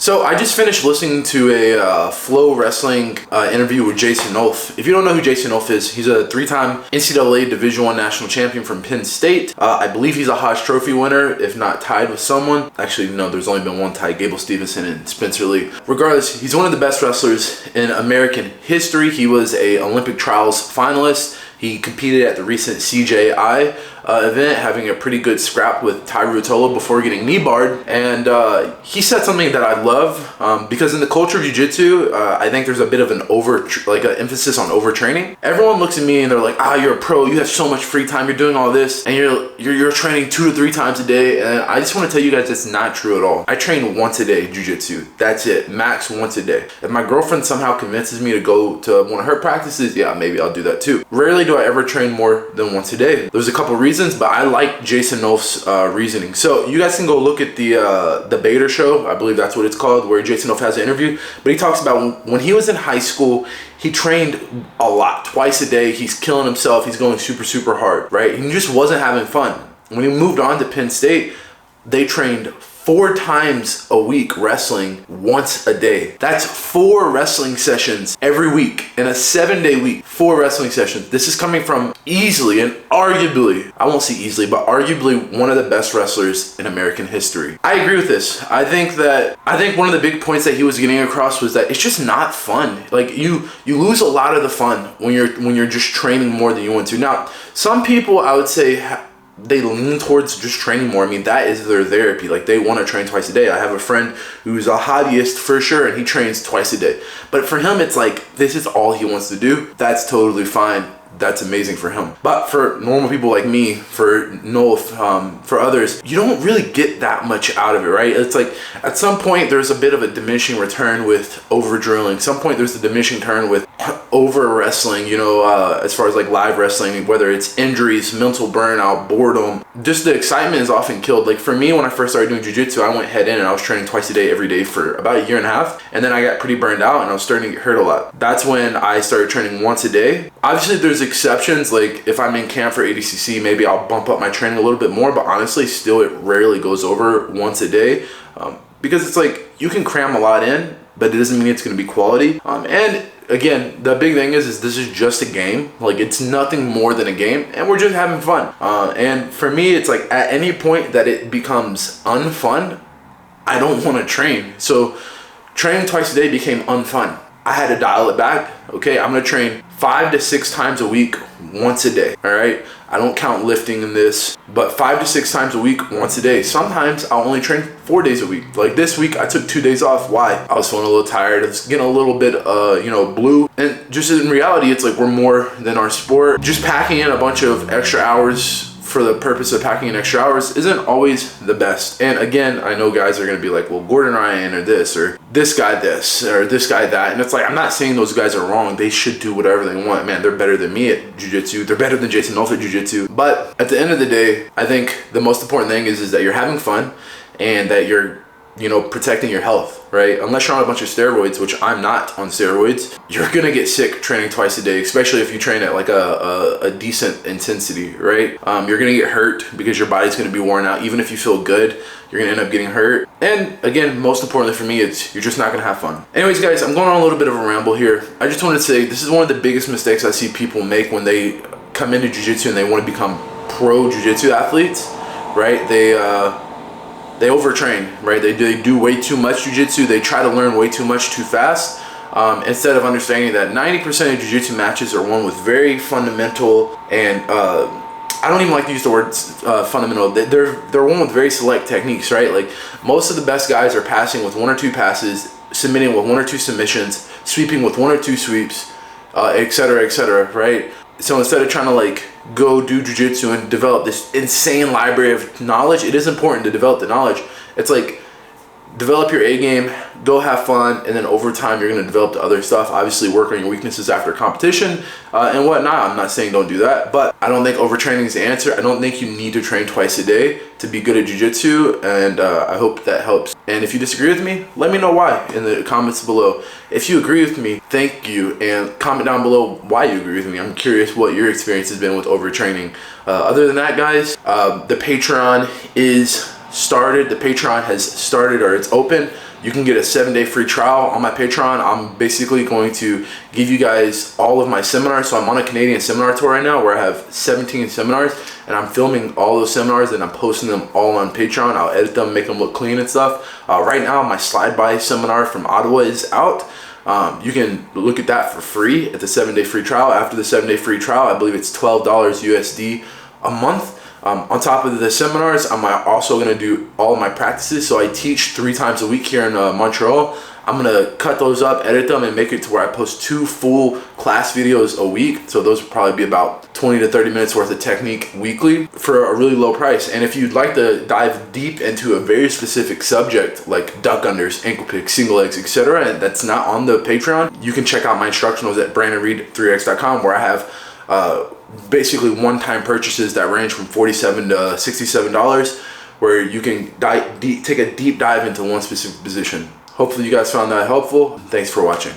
So I just finished listening to a Flow Wrestling interview with Jason Nolf. If you don't know who Jason Nolf is, he's a 3-time NCAA Division I national champion from Penn State. I believe he's a Hodge Trophy winner, if not tied with someone. Actually, no, there's only been one tie, Gable Stevenson and Spencer Lee. Regardless, he's one of the best wrestlers in American history. He was a Olympic trials finalist. He competed at the recent CJI event, having a pretty good scrap with Ty Ruotolo before getting knee barred. And he said something that I love, because in the culture of jiu-jitsu, I think there's a bit of an an emphasis on overtraining. Everyone looks at me and they're like, you're a pro, you have so much free time, you're doing all this, and you're training 2 to 3 times a day. And I just want to tell you guys that's not true at all. I train once a day jiu-jitsu. That's it, max once a day. If my girlfriend somehow convinces me to go to one of her practices, yeah, maybe I'll do that too. Rarely do I ever train more than once a day. There's a couple reasons, but I like Jason Nolf's reasoning. So you guys can go look at the Bader show, I believe that's what it's called, where Jason Nolf has an interview. But he talks about when he was in high school, he trained a lot, twice a day. He's killing himself. He's going super, super hard, right? He just wasn't having fun. When he moved on to Penn State, they trained 4 times a week wrestling once a day. That's 4 wrestling sessions every week in a 7-day week. 4 wrestling sessions. This is coming from easily and arguably, I won't say easily, but arguably one of the best wrestlers in American history. I agree with this. I think one of the big points that he was getting across was that it's just not fun. Like you lose a lot of the fun when you're just training more than you want to. Now, some people, I would say, they lean towards just training more. I mean, that is their therapy. Like, they want to train twice a day. I have a friend who's a hobbyist for sure, and he trains twice a day. But for him, it's like, this is all he wants to do. That's totally fine. That's amazing for him. But for normal people like me, for Nolf, for others, you don't really get that much out of it, right? It's like, at some point, there's a bit of a diminishing return with over drilling. Some point, there's a diminishing return with over wrestling, as far as like live wrestling, whether it's injuries, mental burnout, boredom, just the excitement is often killed. Like for me, when I first started doing jiu-jitsu, I went head in and I was training twice a day, every day for about 1.5 years. And then I got pretty burned out and I was starting to get hurt a lot. That's when I started training once a day. Obviously, there's exceptions. Like if I'm in camp for ADCC, maybe I'll bump up my training a little bit more, but honestly, still it rarely goes over once a day, because it's like you can cram a lot in, but it doesn't mean it's going to be quality. And again, the big thing is this is just a game. Like, it's nothing more than a game, and we're just having fun. And for me, it's like at any point that it becomes unfun, I don't want to train. So training twice a day became unfun. I had to dial it back. Okay, I'm gonna train 5 to 6 times a week, once a day. All right, I don't count lifting in this, but 5 to 6 times a week, once a day. Sometimes I'll only train 4 days a week. Like this week, I took 2 days off. Why? I was feeling a little tired. I was getting a little bit, blue. And just in reality, it's like we're more than our sport. Just packing in a bunch of extra hours for the purpose of packing in extra hours isn't always the best. And again, I know guys are gonna be like, well, Gordon Ryan or this guy that, and it's like, I'm not saying those guys are wrong. They should do whatever they want. Man, they're better than me at jiu-jitsu. They're better than Jason Nolf at jiu-jitsu. But at the end of the day, I think the most important thing is that you're having fun and that you're protecting your health, right? Unless you're on a bunch of steroids, which I'm not on steroids, you're gonna get sick training twice a day, especially if you train at like a decent intensity, right? You're gonna get hurt because your body's gonna be worn out. Even if you feel good, you're gonna end up getting hurt. And again, most importantly for me, it's you're just not gonna have fun. Anyways, guys, I'm going on a little bit of a ramble here. I just wanted to say this is one of the biggest mistakes I see people make when they come into jiu-jitsu and they want to become pro jiu-jitsu athletes, right? They overtrain, right? They do way too much jiu-jitsu. They try to learn way too much too fast, instead of understanding that 90% of jiu-jitsu matches are won with very fundamental and I don't even like to use the word fundamental. They're won with very select techniques, right? Like most of the best guys are passing with 1 or 2 passes, submitting with 1 or 2 submissions, sweeping with 1 or 2 sweeps, etc., right? So instead of trying to like go do jiu-jitsu and develop this insane library of knowledge, it is important to develop the knowledge. It's like, develop your A game, go have fun, and then over time you're going to develop the other stuff. Obviously work on your weaknesses after competition and whatnot. I'm not saying don't do that, but I don't think overtraining is the answer. I don't think you need to train twice a day to be good at jiu-jitsu, and I hope that helps. And if you disagree with me, let me know why in the comments below. If you agree with me, thank you, and comment down below why you agree with me. I'm curious what your experience has been with overtraining. Other than that, guys, the Patreon is started. The Patreon has started, or it's open. you can get a 7-day free trial on my Patreon. I'm basically going to give you guys all of my seminars. So I'm on a Canadian seminar tour right now where I have 17 seminars, and I'm filming all those seminars and I'm posting them all on Patreon. I'll edit them, make them look clean and stuff. Right now, my slide by seminar from Ottawa is out. You can look at that for free at the 7-day free trial. After the 7-day free trial, I believe it's $12 USD a month. On top of the seminars, I'm also going to do all of my practices. So I teach 3 times a week here in Montreal. I'm going to cut those up, edit them, and make it to where I post 2 full class videos a week. So those will probably be about 20 to 30 minutes worth of technique weekly for a really low price. And if you'd like to dive deep into a very specific subject like duck unders, ankle picks, single legs, etc., and that's not on the Patreon, you can check out my instructionals at brandonreed3x.com, where I have basically one-time purchases that range from $47 to $67, where you can take a deep dive into one specific position. Hopefully you guys found that helpful. Thanks for watching.